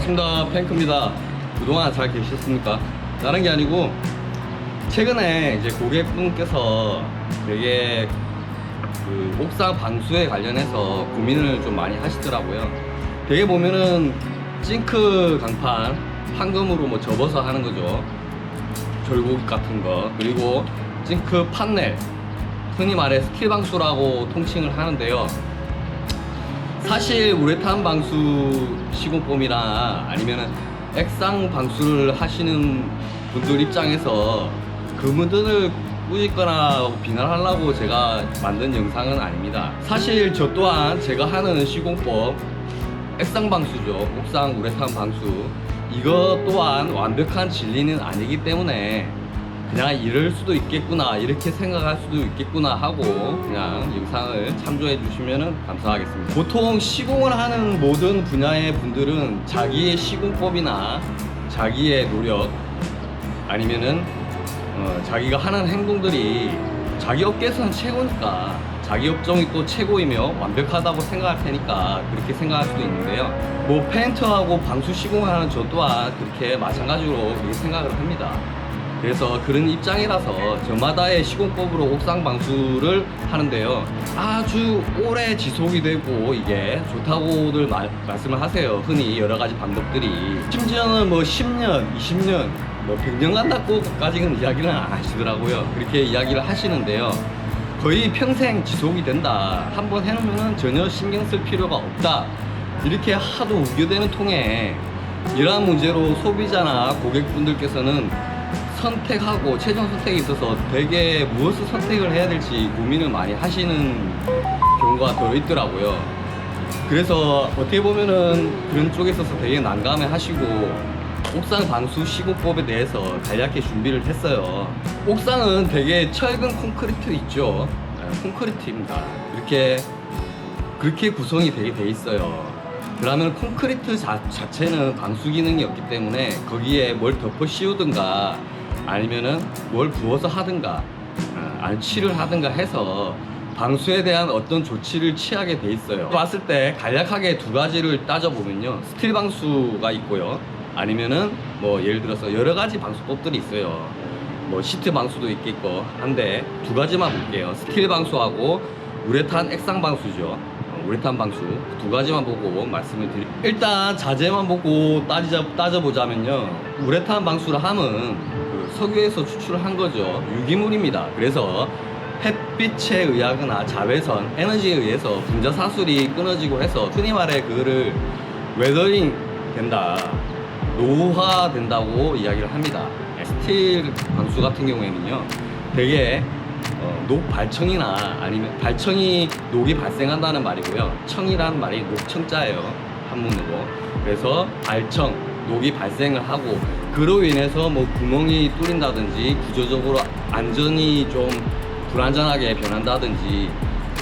반갑습니다. 팽크입니다. 그동안 잘 계셨습니까? 다른 게 아니고 최근에 이제 고객분께서 되게 그 옥상 방수에 관련해서 고민을 좀 많이 하시더라고요. 되게 보면은 징크 강판 황금으로 뭐 접어서 하는 거죠. 절곡 같은 거, 그리고 징크 판넬, 흔히 말해 스틸 방수라고 통칭을 하는데요. 사실 우레탄 방수 시공법이나 아니면은 액상 방수를 하시는 분들 입장에서 그분들을 꾸짖거나 비난하려고 제가 만든 영상은 아닙니다. 사실 저 또한 제가 하는 시공법 액상 방수죠. 옥상 우레탄 방수, 이거 또한 완벽한 진리는 아니기 때문에 그냥 이럴 수도 있겠구나, 이렇게 생각할 수도 있겠구나 하고 그냥 영상을 참조해 주시면 감사하겠습니다. 보통 시공을 하는 모든 분야의 분들은 자기의 시공법이나 자기의 노력 아니면은 자기가 하는 행동들이 자기 업계에서는 최고니까, 자기 업종이 또 최고이며 완벽하다고 생각할 테니까 그렇게 생각할 수도 있는데요. 뭐 페인트하고 방수 시공하는 저 또한 그렇게 마찬가지로 그렇게 생각을 합니다. 그래서 그런 입장이라서 저마다의 시공법으로 옥상 방수를 하는데요. 아주 오래 지속이 되고 이게 좋다고들 말씀을 하세요. 흔히 여러 가지 방법들이. 심지어는 뭐 10년, 20년, 뭐 100년 간다고까지는 이야기를 안 하시더라고요. 그렇게 이야기를 하시는데요. 거의 평생 지속이 된다. 한번 해놓으면 전혀 신경 쓸 필요가 없다. 이렇게 하도 우겨대는 통에 이러한 문제로 소비자나 고객분들께서는 선택하고 최종 선택에 있어서 되게 무엇을 선택을 해야 될지 고민을 많이 하시는 경우가 더 있더라고요. 그래서 어떻게 보면은 그런 쪽에 있어서 되게 난감해 하시고 옥상 방수 시공법에 대해서 간략히 준비를 했어요. 옥상은 되게 철근 콘크리트 있죠. 콘크리트입니다. 그렇게 구성이 되게 돼 있어요. 그러면 콘크리트 자체는 방수 기능이 없기 때문에 거기에 뭘 덮어 씌우든가 아니면은 뭘 부어서 하든가 안치를 하든가 해서 방수에 대한 어떤 조치를 취하게 돼 있어요. 봤을 때 간략하게 두 가지를 따져보면요, 스틸 방수가 있고요, 아니면은 뭐 예를 들어서 여러 가지 방수법들이 있어요. 뭐 시트 방수도 있겠고 한데 두 가지만 볼게요. 스틸 방수하고 우레탄 액상 방수죠. 우레탄 방수 두 가지만 보고 말씀을 드릴게요. 일단 자재만 보고 따져보자면요, 우레탄 방수를 하면 그 석유에서 추출한 거죠. 유기물입니다. 그래서 햇빛에 의하거나 자외선, 에너지에 의해서 분자사슬이 끊어지고 해서 흔히 말해 그거를 웨더링 된다, 노후화 된다고 이야기를 합니다. 스틸 방수 같은 경우에는요, 되게 녹 발청이나 아니면 발청이 녹이 발생한다는 말이고요. 청이라는 말이 녹청자예요, 한문으로. 그래서 발청, 녹이 발생을 하고 그로 인해서 뭐 구멍이 뚫린다든지 구조적으로 안전이 좀 불안전하게 변한다든지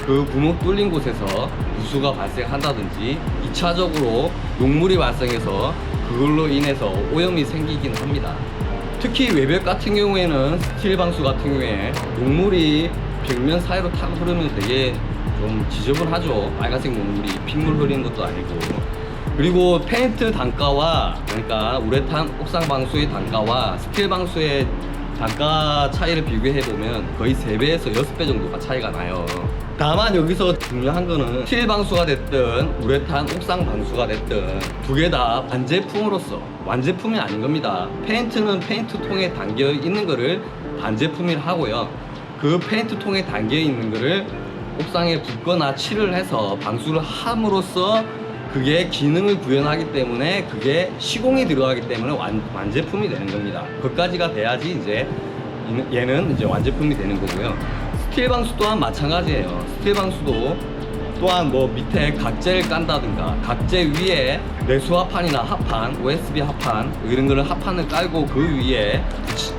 그 구멍 뚫린 곳에서 누수가 발생한다든지 2차적으로 녹물이 발생해서 그걸로 인해서 오염이 생기긴 합니다. 특히 외벽 같은 경우에는 스틸 방수 같은 경우에 녹물이 벽면 사이로 탁 흐르면 되게 좀 지저분하죠. 빨간색 녹물이 핏물 흐리는 것도 아니고. 그리고 페인트 단가와, 그러니까 우레탄 옥상 방수의 단가와 스틸 방수의 단가 차이를 비교해 보면 거의 3배에서 6배 정도가 차이가 나요. 다만 여기서 중요한 거는 스틸 방수가 됐든 우레탄 옥상 방수가 됐든 두 개 다 반제품으로서 완제품이 아닌 겁니다. 페인트는 페인트 통에 담겨 있는 거를 반제품이라 하고요, 그 페인트 통에 담겨 있는 거를 옥상에 붓거나 칠을 해서 방수를 함으로써 그게 기능을 구현하기 때문에 그게 시공이 들어가기 때문에 완제품이 되는 겁니다. 그것까지가 돼야지 이제 얘는 이제 완제품이 되는 거고요. 스틸 방수 또한 마찬가지예요. 스틸 방수도 또한 뭐 밑에 각재를 깐다든가 각재 위에 내수 합판이나 합판, OSB 합판 이런 거를 합판을 깔고 그 위에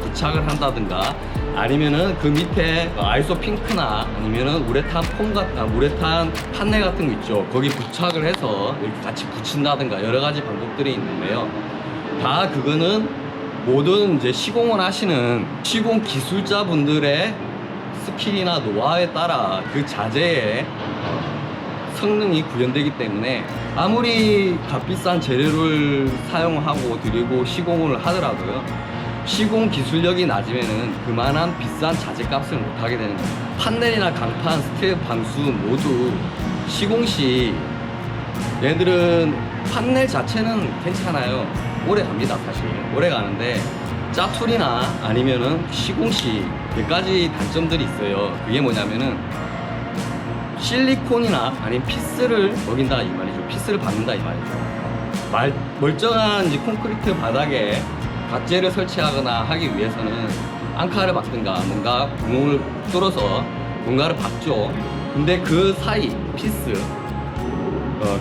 부착을 한다든가 아니면은 그 밑에 아이소 핑크나 아니면은 우레탄 우레탄 판넬 같은 거 있죠. 거기 부착을 해서 이렇게 같이 붙인다든가 여러 가지 방법들이 있는데요. 다 그거는 모든 이제 시공을 하시는 시공 기술자분들의 스킬이나 노하우에 따라 그 자재의 성능이 구현되기 때문에 아무리 값비싼 재료를 사용하고 드리고 시공을 하더라도요, 시공 기술력이 낮으면은 그만한 비싼 자재값을 못하게 되는 겁니다. 판넬이나 강판, 스틸 방수 모두 시공 시 얘들은 판넬 자체는 괜찮아요. 오래 갑니다. 사실 오래 가는데 짜투리나 아니면은 시공 시 몇 가지 단점들이 있어요. 그게 뭐냐면은 실리콘이나 아니면 피스를 먹인다 이 말이죠. 피스를 박는다 이 말이죠. 멀쩡한 이제 콘크리트 바닥에 갓재를 설치하거나 하기 위해서는 앙카를 박든가 뭔가 구멍을 뚫어서 뭔가를 박죠. 근데 그 사이 피스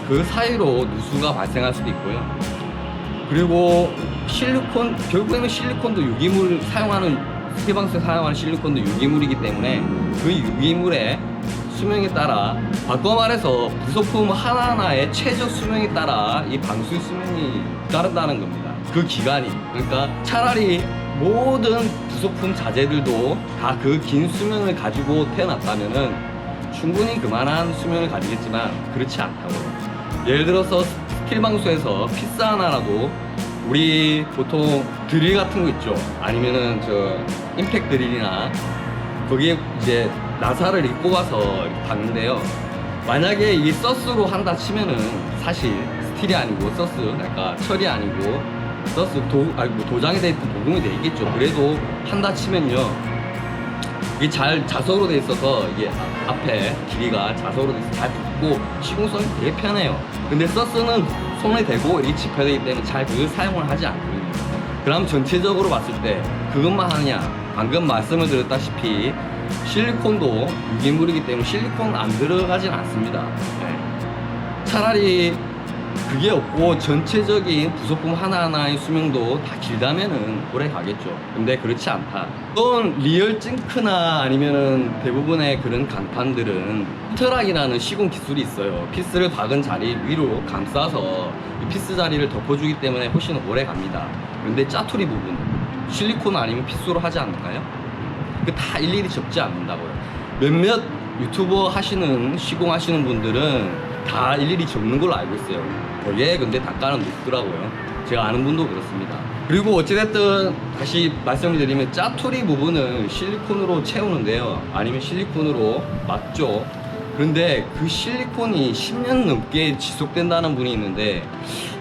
그 사이로 누수가 발생할 수도 있고요. 그리고 실리콘, 결국에는 실리콘도 유기물 사용하는, 스틸방수에 사용하는 실리콘도 유기물이기 때문에 그 유기물의 수명에 따라, 바꿔 말해서 부속품 하나하나의 최저 수명에 따라 이 방수의 수명이 다르다는 겁니다. 그 기간이. 그러니까 차라리 모든 부속품 자재들도 다 그 긴 수명을 가지고 태어났다면은 충분히 그만한 수명을 가지겠지만 그렇지 않다고요. 예를 들어서 스틸 방수에서 피스 하나라도 우리 보통 드릴 같은 거 있죠. 아니면은 저 임팩 드릴이나 거기에 이제 나사를 이렇게 꼽아서 이렇게 박는데요. 만약에 이게 서스로 한다 치면은 사실 스틸이 아니고 서스, 그러니까 철이 아니고 서스 도장이 돼 있든 도금이 돼 있겠죠. 그래도 한다 치면요, 이게 잘 자석으로 돼 있어서 이게 앞에 길이가 자석으로 돼 있어서 잘 붙고 시공성이 되게 편해요. 근데 서스는 손에 대고 이렇게 집혀되기 때문에 잘 그걸 사용을 하지 않거든요. 그럼 전체적으로 봤을 때 그것만 하느냐? 방금 말씀을 드렸다시피 실리콘도 유기물이기 때문에 실리콘 안 들어가진 않습니다. 네. 차라리 그게 없고 전체적인 부속품 하나하나의 수명도 다 길다면은 오래 가겠죠. 근데 그렇지 않다. 또는 리얼 징크나 아니면은 대부분의 그런 강판들은 피터락이라는 시공 기술이 있어요. 피스를 박은 자리 위로 감싸서 이 피스 자리를 덮어주기 때문에 훨씬 오래 갑니다. 그런데 짜투리 부분 실리콘 아니면 피스로 하지 않을까요? 그 다 일일이 접지 않는다고요. 몇몇 유튜버 하시는 시공하시는 분들은 다 일일이 접는 걸로 알고 있어요. 거기에 근데 단가는 높더라고요. 제가 아는 분도 그렇습니다. 그리고 어찌됐든 다시 말씀을 드리면 짜투리 부분은 실리콘으로 채우는데요, 아니면 실리콘으로 막죠. 그런데 그 실리콘이 10년 넘게 지속된다는 분이 있는데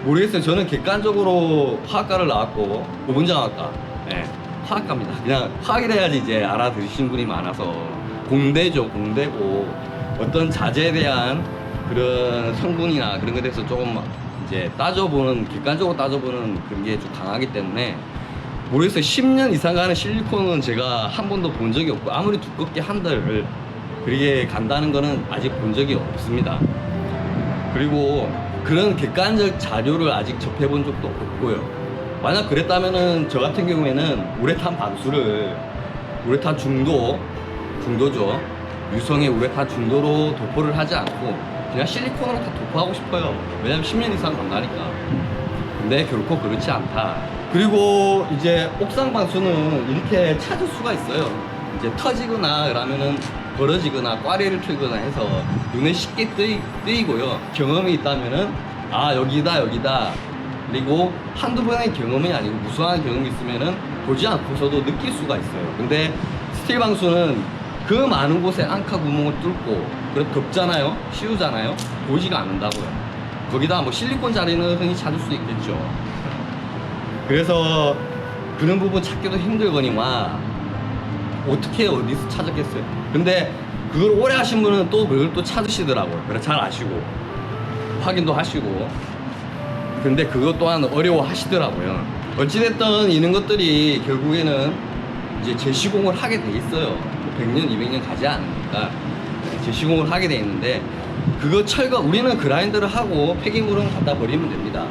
모르겠어요. 저는 객관적으로 화학과를 나왔고 5분장학과, 네, 화학과입니다. 그냥 화학이래야지 이제 알아들으신 분이 많아서 공대죠. 공대고 어떤 자재에 대한 그런 성분이나 그런 것에 대해서 조금 이제 따져보는, 객관적으로 따져보는 그런 게 좀 강하기 때문에 모르겠어요. 10년 이상 가는 실리콘은 제가 한 번도 본 적이 없고, 아무리 두껍게 한들 그렇게 간다는 거는 아직 본 적이 없습니다. 그리고 그런 객관적 자료를 아직 접해본 적도 없고요. 만약 그랬다면은 저 같은 경우에는 우레탄 방수를 우레탄 중도죠. 유성의 우레탄 중도로 도포를 하지 않고 그냥 실리콘으로 다 도포하고 싶어요. 왜냐면 10년 이상 간다니까. 근데 결코 그렇지 않다. 그리고 이제 옥상 방수는 이렇게 찾을 수가 있어요. 이제 터지거나 그러면은 벌어지거나 꽈리를 틀거나 해서 눈에 쉽게 뜨이고요. 경험이 있다면은 아 여기다. 그리고 한두 번의 경험이 아니고 무수한 경험이 있으면은 보지 않고서도 느낄 수가 있어요. 근데 스틸 방수는 그 많은 곳에 앙카 구멍을 뚫고 그래도 덥잖아요, 쉬우잖아요, 보지가 않는다고요. 거기다 뭐 실리콘 자리는 흔히 찾을 수 있겠죠. 그래서 그런 부분 찾기도 힘들거니와 어떻게 어디서 찾았겠어요. 근데 그걸 오래 하신 분은 또 그걸 또 찾으시더라고요. 그래 잘 아시고 확인도 하시고. 근데 그것 또한 어려워 하시더라고요. 어찌됐든 이런 것들이 결국에는 이제 재시공을 하게 돼 있어요. 100년, 200년 가지 않으니까 재시공을 하게 돼 있는데, 그거 우리는 그라인더를 하고 폐기물은 갖다 버리면 됩니다.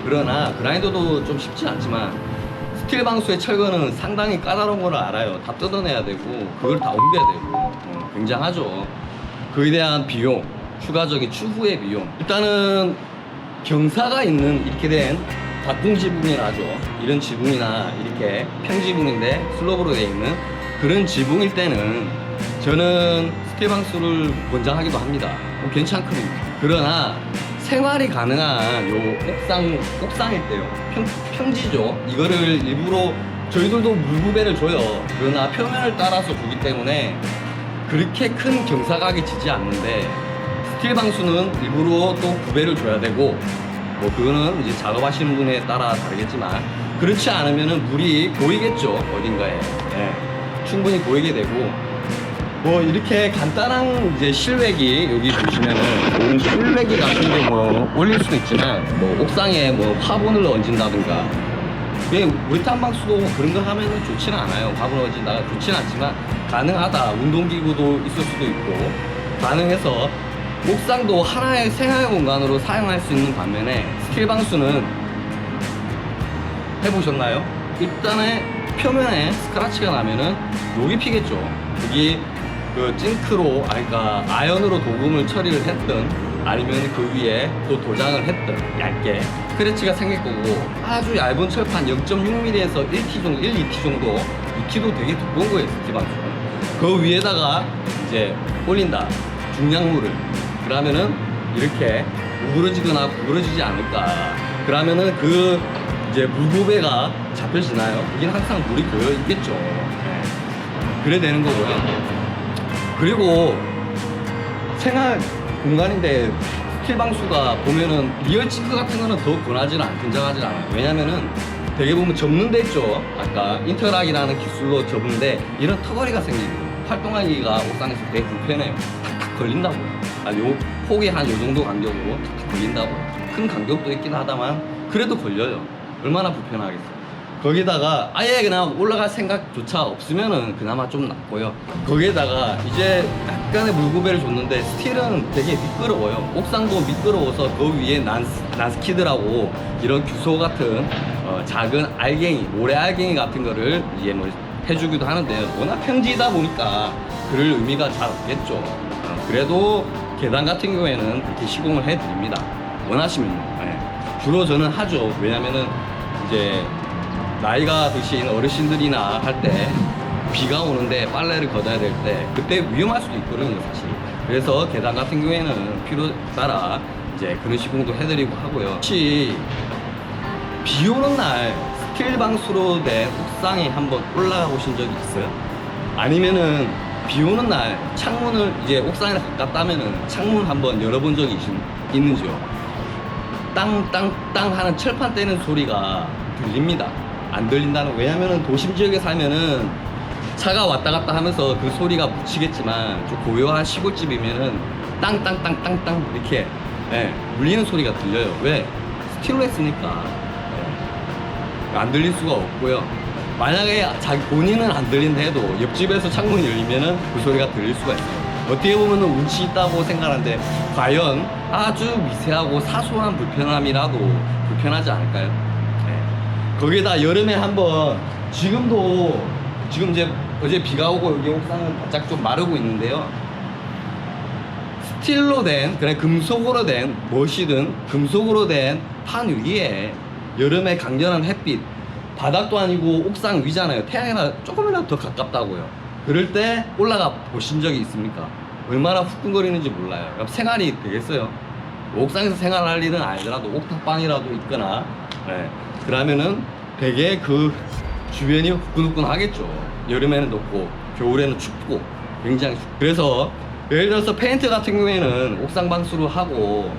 그러나 그라인더도 좀 쉽지 않지만 스틸 방수의 철거는 상당히 까다로운 걸 알아요. 다 뜯어내야 되고 그걸 다 옮겨야 되고 굉장하죠. 그에 대한 비용, 추가적인 추후의 비용. 일단은 경사가 있는 이렇게 된 박궁 지붕이라 하죠. 이런 지붕이나 이렇게 평지붕인데 슬로브로 되어 있는 그런 지붕일 때는 저는 스틸 방수를 권장하기도 합니다. 괜찮거든요. 그러나 생활이 가능한 요 옥상일 때요. 평지죠. 이거를 일부러 저희들도 물구배를 줘요. 그러나 표면을 따라서 주기 때문에 그렇게 큰 경사각이 지지 않는데 스틸 방수는 일부러 또 구배를 줘야 되고 뭐 그거는 이제 작업하시는 분에 따라 다르겠지만 그렇지 않으면은 물이 고이겠죠. 어딘가에. 예, 충분히 고이게 되고 뭐 이렇게 간단한 이제 실외기 여기 보시면은 실외기 같은 게 뭐 올릴 수도 있지만 뭐 옥상에 뭐 화분을 얹는다든가 왜 우리 탐방수도 그런 거 하면은 좋지는 않아요. 화분을 얹는다가 좋지는 않지만 가능하다. 운동기구도 있을 수도 있고 가능해서 옥상도 하나의 생활 공간으로 사용할 수 있는 반면에 스틸 방수는 해보셨나요? 일단은 표면에 스크래치가 나면은 녹이 피겠죠. 여기 그 징크로 그러니까 아연으로 도금을 처리를 했든 아니면 그 위에 또 도장을 했든 얇게 스크래치가 생길 거고 아주 얇은 철판 0.6mm에서 1T 정도, 1, 2T 정도 2T도 되게 두꺼운 거예요. 스틸 방수는 그 위에다가 이제 올린다 중량물을 그러면은 이렇게 우그러지거나 구부러지지 않을까. 그러면은 그 이제 물구배가 잡혀지나요? 여기는 항상 물이 고여 있겠죠. 네. 그래 되는 거고요. 그리고 생활 공간인데 스틸 방수가 보면은 리얼 징크 같은 거는 더 권하지는 굉장하지 않아요. 왜냐면은 되게 보면 접는 데 있죠. 아까 인터락이라는 기술로 접는데 이런 턱걸이가 생기고 활동하기가 옥상에서 되게 불편해요. 탁탁 걸린다고요. 요 폭이 한 요 정도 간격으로 탁탁 걸린다고요. 큰 간격도 있긴 하다만 그래도 걸려요. 얼마나 불편하겠어요. 거기다가 아예 그냥 올라갈 생각조차 없으면은 그나마 좀 낫고요. 거기에다가 이제 약간의 물구배를 줬는데 스틸은 되게 미끄러워요. 옥상도 미끄러워서 그 위에 난스키드라고 이런 규소 같은 작은 알갱이, 모래 알갱이 같은 거를 이제 뭐 해주기도 하는데요. 워낙 평지이다 보니까 그럴 의미가 잘 없겠죠. 그래도 계단 같은 경우에는 그렇게 시공을 해드립니다. 원하시면요. 네. 주로 저는 하죠. 왜냐면은 이제 나이가 드신 어르신들이나 할 때 비가 오는데 빨래를 걷어야 될 때 그때 위험할 수도 있거든요, 사실. 그래서 계단 같은 경우에는 필요 따라 이제 그런 시공도 해드리고 하고요. 혹시 비 오는 날 스틸 방수로 된 옥상에 한번 올라가 보신 적이 있어요? 아니면은 비 오는 날 창문을 이제 옥상에 가깝다면은 창문 한번 열어본 적이 있는지요? 땅땅땅 하는 철판 떼는 소리가 들립니다. 안 들린다는, 왜냐면은 도심 지역에 살면은 차가 왔다 갔다 하면서 그 소리가 묻히겠지만 좀 고요한 시골집이면은 땅땅땅땅땅 이렇게 울리는 소리가 들려요. 왜? 스틸로 했으니까 안 들릴 수가 없고요. 만약에 자기 본인은 안 들린다 해도 옆집에서 창문이 열리면은 그 소리가 들릴 수가 있어요. 어떻게 보면은 운치 있다고 생각하는데 과연 아주 미세하고 사소한 불편함이라도 불편하지 않을까요? 거기에다 여름에 한번 지금 이제 어제 비가 오고 여기 옥상은 바짝 좀 마르고 있는데요. 스틸로 된, 그래 금속으로 된 무엇이든 금속으로 된 판 위에 여름에 강렬한 햇빛, 바닥도 아니고 옥상 위잖아요. 태양이나 조금이라도 더 가깝다고요. 그럴 때 올라가 보신 적이 있습니까? 얼마나 후끈거리는지 몰라요. 그럼 생활이 되겠어요. 옥상에서 생활할 일은 아니더라도 옥탑방이라도 있거나 그러면은 되게 그 주변이 후끈후끈 하겠죠. 여름에는 덥고 겨울에는 춥고 굉장히 춥고. 그래서 예를 들어서 페인트 같은 경우에는 옥상 방수로 하고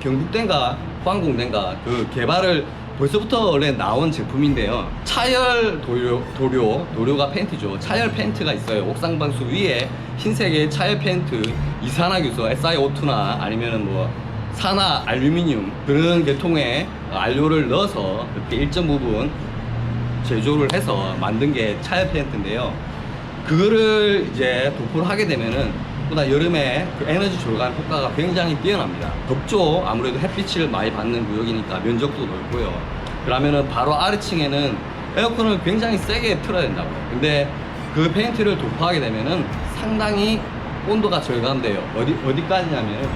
경북대인가 포항공대인가 그 개발을 벌써부터 원래 나온 제품인데요. 차열 도료가 페인트죠. 차열 페인트가 있어요. 옥상 방수 위에 흰색의 차열 페인트 이산화규소 SiO2나 아니면은 뭐 산화 알루미늄 그런 계통의 안료를 넣어서 이렇게 일정 부분 제조를 해서 만든 게 차열 페인트인데요. 그거를 이제 도포를 하게 되면은 보다 여름에 그 에너지 절감 효과가 굉장히 뛰어납니다. 덥죠. 아무래도 햇빛을 많이 받는 구역이니까 면적도 넓고요. 그러면은 바로 아래층에는 에어컨을 굉장히 세게 틀어야 된다고요. 근데 그 페인트를 도포하게 되면은 상당히 온도가 절감돼요. 어디까지냐면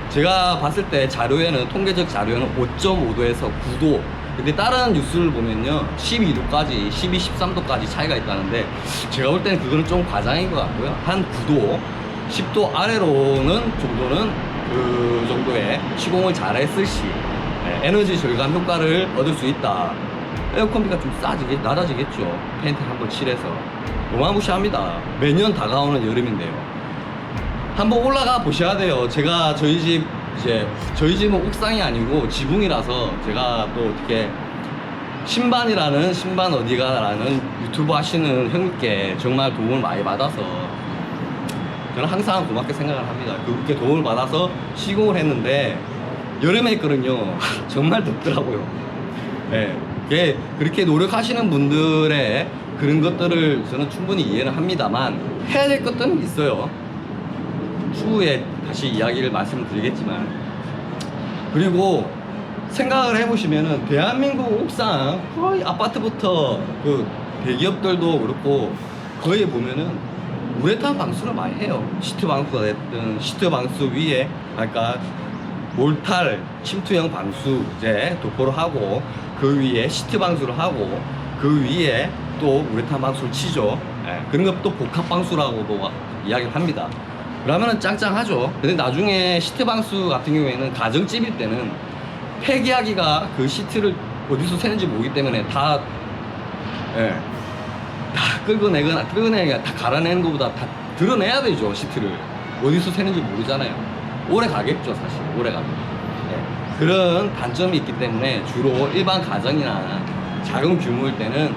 제가 봤을 때 자료에는 통계적 자료에는 5.5도에서 9도. 근데 다른 뉴스를 보면요 12도까지 12, 13도까지 차이가 있다는데 제가 볼 때는 그거는 좀 과장인 것 같고요. 한 9도 10도 아래로는 정도는 그 정도의 시공을 잘했을 시 에너지 절감 효과를 얻을 수 있다. 에어컨비가 좀 낮아지겠죠. 페인트 한번 칠해서. 어마무시합니다. 매년 다가오는 여름인데요. 한번 올라가 보셔야 돼요. 제가 저희 집은 옥상이 아니고 지붕이라서 제가 또 어떻게 신반이라는 신반 어디가라는 유튜브 하시는 형님께 정말 도움을 많이 받아서 저는 항상 고맙게 생각을 합니다. 그렇게 도움을 받아서 시공을 했는데 여름에 했거든요. 정말 덥더라고요. 네. 그렇게 노력하시는 분들의 그런 것들을 저는 충분히 이해는 합니다만 해야 될 것들은 있어요. 추후에 다시 이야기를 말씀드리겠지만, 그리고 생각을 해보시면은 대한민국 옥상 거의 아파트부터 그 대기업들도 그렇고 거의 보면은 우레탄 방수를 많이 해요. 시트 방수가 됐든 시트 방수 위에 그러니까 몰탈 침투형 방수제 도포를 하고 그 위에 시트 방수를 하고 그 위에 또 우레탄 방수를 치죠. 그런 것도 복합 방수라고도 이야기를 합니다. 그러면은 짱짱하죠. 근데 나중에 시트 방수 같은 경우에는 가정집일 때는 폐기하기가 그 시트를 어디서 새는지 모르기 때문에 다 끌어내거나 다 갈아내는 것보다 다 드러내야 되죠. 시트를 어디서 새는지 모르잖아요. 오래 가겠죠. 사실 오래 가죠. 그런 단점이 있기 때문에 주로 일반 가정이나 작은 규모일 때는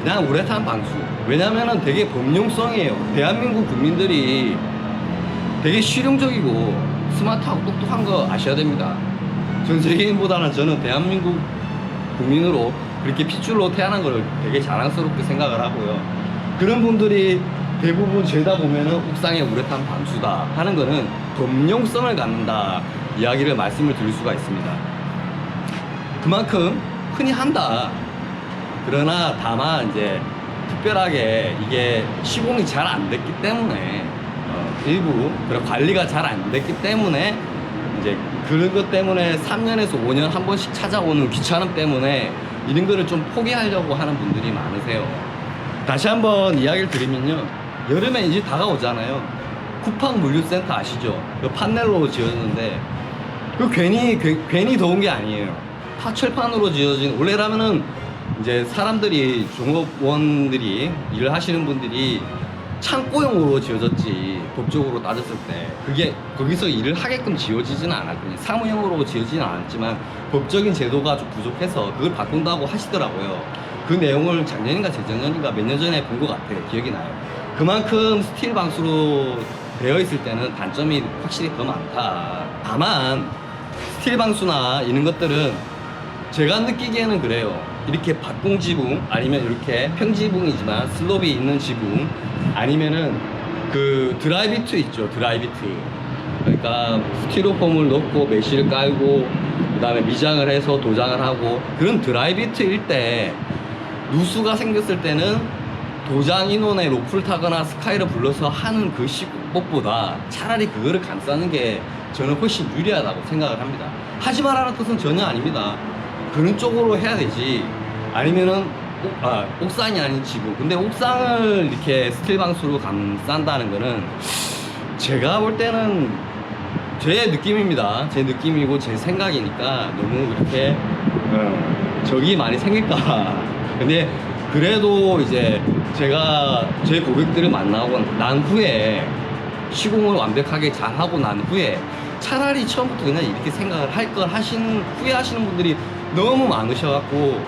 그냥 우레탄 방수. 왜냐면은 되게 범용성이에요. 대한민국 국민들이 되게 실용적이고 스마트하고 똑똑한 거 아셔야 됩니다. 전 세계인보다는 저는 대한민국 국민으로 그렇게 핏줄로 태어난 걸 되게 자랑스럽게 생각을 하고요. 그런 분들이 대부분 죄다 보면은 옥상에 우레탄 방수다 하는 거는 범용성을 갖는다 이야기를 말씀을 드릴 수가 있습니다. 그만큼 흔히 한다. 그러나 다만 이제 특별하게 이게 시공이 잘 안 됐기 때문에 일부 그런 관리가 잘 안 됐기 때문에 이제 그런 것 때문에 3년에서 5년 한 번씩 찾아오는 귀찮음 때문에 이런 거를 좀 포기하려고 하는 분들이 많으세요. 다시 한번 이야기를 드리면요. 여름에 이제 다가오잖아요. 쿠팡 물류센터 아시죠? 그 판넬로 지어졌는데 그 괜히 더운 게 아니에요. 다 철판으로 지어진, 원래라면은 이제 사람들이 종업원들이 일을 하시는 분들이 창고용으로 지어졌지, 법적으로 따졌을 때 그게 거기서 일을 하게끔 지어지지는 않았거든요. 사무용으로 지어지지는 않았지만 법적인 제도가 좀 부족해서 그걸 바꾼다고 하시더라고요. 그 내용을 작년인가 재작년인가 몇 년 전에 본 것 같아요. 기억이 나요. 그만큼 스틸 방수로 되어 있을 때는 단점이 확실히 더 많다. 다만 스틸 방수나 이런 것들은 제가 느끼기에는 그래요. 이렇게 박공 지붕 아니면 이렇게 평지붕이지만 슬롭이 있는 지붕 아니면은 그 드라이비트 있죠. 드라이비트. 그러니까 스티로폼을 넣고 메쉬를 깔고 그 다음에 미장을 해서 도장을 하고 그런 드라이비트일 때 누수가 생겼을 때는 도장 인원에 로프를 타거나 스카이를 불러서 하는 그 시법보다 차라리 그거를 감싸는 게 저는 훨씬 유리하다고 생각을 합니다. 하지 말라는 뜻은 전혀 아닙니다. 그런 쪽으로 해야 되지. 아니면은 옥상이 아닌 지붕. 근데 옥상을 이렇게 스틸 방수로 감싼다는 거는 제가 볼 때는 제 느낌입니다. 제 느낌이고 제 생각이니까 너무 그렇게 적이 많이 생길까. 근데 그래도 이제 제가 제 고객들을 만나고 난 후에 시공을 완벽하게 잘 하고 난 후에 차라리 처음부터 그냥 이렇게 생각을 할 걸 후회하시는 분들이 너무 많으셔갖고,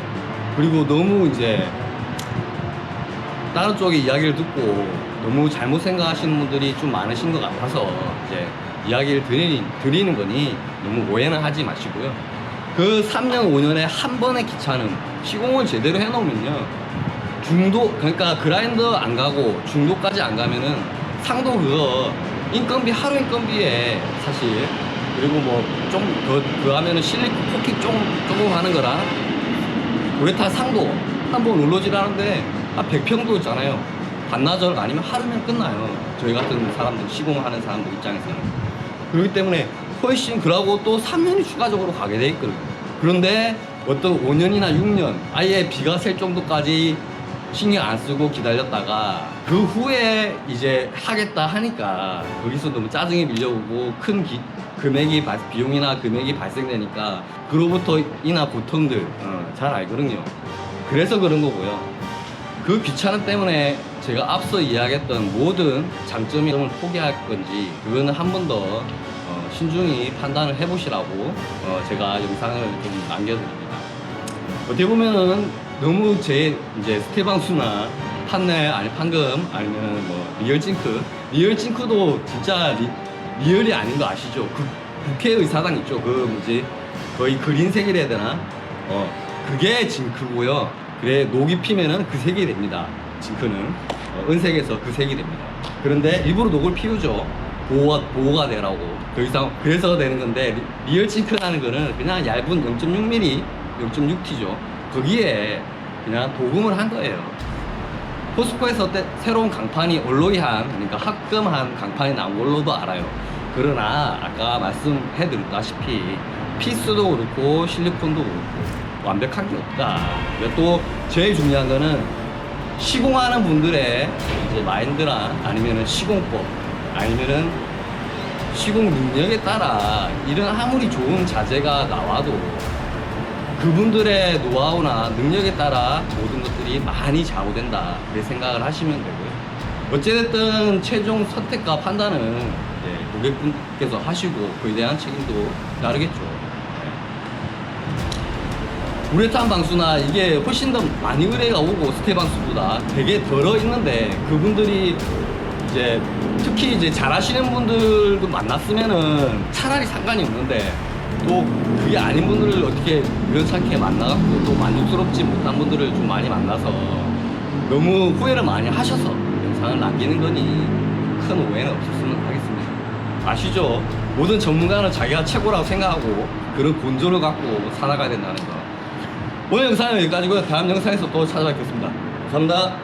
그리고 너무 이제 다른 쪽의 이야기를 듣고 너무 잘못 생각하시는 분들이 좀 많으신 것 같아서 이제 이야기를 드리는 거니 너무 오해는 하지 마시고요. 그 3년 5년에 한 번의 귀찮음, 시공을 제대로 해놓으면요, 중도, 그러니까 그라인더 안 가고 중도까지 안 가면은 상도 그거 인건비, 하루 인건비에 사실, 그리고 뭐 좀 더 그 하면은 실리콘 코팅 조금 하는 거랑 우레탄 상도 한번 올로질 하는데 한 100평도 있잖아요. 반나절 아니면 하루면 끝나요. 저희 같은 사람들, 시공하는 사람들 입장에서는. 그렇기 때문에 훨씬, 그러고 또 3년이 추가적으로 가게 돼 있거든요. 그런데 어떤 5년이나 6년 아예 비가 셀 정도까지 신경 안 쓰고 기다렸다가 그 후에 이제 하겠다 하니까 거기서 너무 짜증이 밀려오고 큰 비용이나 금액이 발생되니까 그로부터 인한 고통들 잘 알거든요. 그래서 그런 거고요. 그 귀찮음 때문에 제가 앞서 이야기했던 모든 장점을 포기할 건지 그거는 한 번 더 신중히 판단을 해보시라고 제가 영상을 좀 남겨드립니다. 어떻게 보면은 너무 제 이제 스테방수나 판넬 아니 판금 아니면 뭐 리얼징크도 진짜 리얼이 아닌 거 아시죠? 그 국회의사당 있죠? 그 뭐지 거의 그린색이라 해야 되나? 그게 징크고요. 그래 녹이 피면은 그 색이 됩니다. 징크는 은색에서 그 색이 됩니다. 그런데 일부러 녹을 피우죠. 보호가 되라고. 더 이상 그래서 되는 건데 리얼 징크라는 거는 그냥 얇은 0.6mm, 0.6T죠. 거기에 그냥 도금을 한 거예요. 포스코에서 새로운 강판이 올로이한 그러니까 합금한 강판이 나온 걸로도 알아요. 그러나 아까 말씀해드렸다시피 피스도 그렇고 실리콘도 그렇고 완벽한 게 없다. 또 제일 중요한 거는 시공하는 분들의 이제 마인드랑 아니면은 시공법 아니면은 시공 능력에 따라 이런 아무리 좋은 자재가 나와도 그분들의 노하우나 능력에 따라 모든 것들이 많이 좌우된다. 그렇게 생각을 하시면 되고요. 어찌됐든 최종 선택과 판단은 이제 고객분께서 하시고 그에 대한 책임도 다르겠죠. 우레탄 방수나 이게 훨씬 더 많이 의뢰가 오고 스테 방수보다 되게 덜어 있는데 그분들이 이제 특히 이제 잘하시는 분들도 만났으면은 차라리 상관이 없는데 또 그게 아닌 분들을 어떻게 우연찮게 만나갖고 또 만족스럽지 못한 분들을 좀 많이 만나서 너무 후회를 많이 하셔서 영상을 남기는 거니 큰 오해는 없었으면 하겠습니다. 아시죠? 모든 전문가는 자기가 최고라고 생각하고 그런 곤조를 갖고 살아가야 된다는 거. 오늘 영상은 여기까지고요. 다음 영상에서 또 찾아뵙겠습니다. 감사합니다.